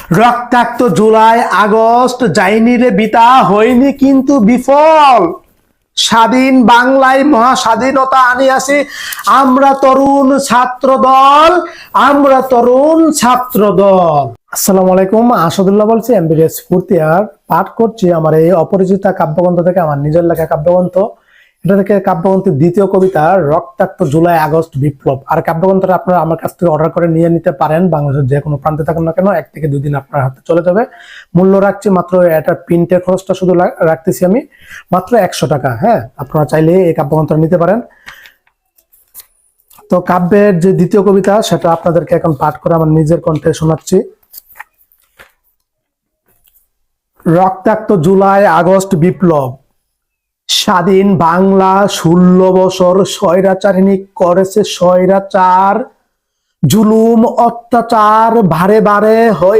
রক্তাক্ত July August যায়নি রে বিতা, হয়নি কিন্তু বিফল। স্বাধীন বাংলায় মহাস্বাধীনতা আনিয়াছি আমরা তরুণ ছাত্র দল, আমরা তরুণ ছাত্র দল। আসসালামু আলাইকুম, আসাদুল্লাহ বলছি, এমবিবিএস ফোর্থ ইয়ার। পাঠ করছি আমার এই অপরিচিতা কাব্যগ্রন্থ থেকে, আমার নিজের লেখা কাব্যগ্রন্থ। এটা থেকে কাব্যগ্রন্থের দ্বিতীয় কবিতা রক্তাক্ত জুলাই আগস্ট বিপ্লব। আর কাব্যগ্রন্থটা আপনারা আমার কাছ থেকে অর্ডার করে নিয়ে নিতে পারেন। বাংলাদেশের যে কোনো প্রান্তে থাকুন না কেন, 1 থেকে 2 দিন আপনার হাতে চলে যাবে। মূল্য রাখছি মাত্র, এটার প্রিন্টের খরচটা শুধু রাখতেছি আমি মাত্র 100 টাকা। হ্যাঁ, আপনারা চাইলে এই কাব্যগ্রন্থটা নিতে পারেন। তো কাব্যের যে দ্বিতীয় কবিতা, সেটা আপনাদেরকে এখন পাঠ করে আমার নিজের কণ্ঠে শোনাচ্ছি। রক্তাক্ত জুলাই আগস্ট বিপ্লব। স্বাধীন বাংলা 16 বছর স্বৈরাচারিণী করেছে স্বৈরাচার, জুলুম অত্যাচার ভারে বারে হয়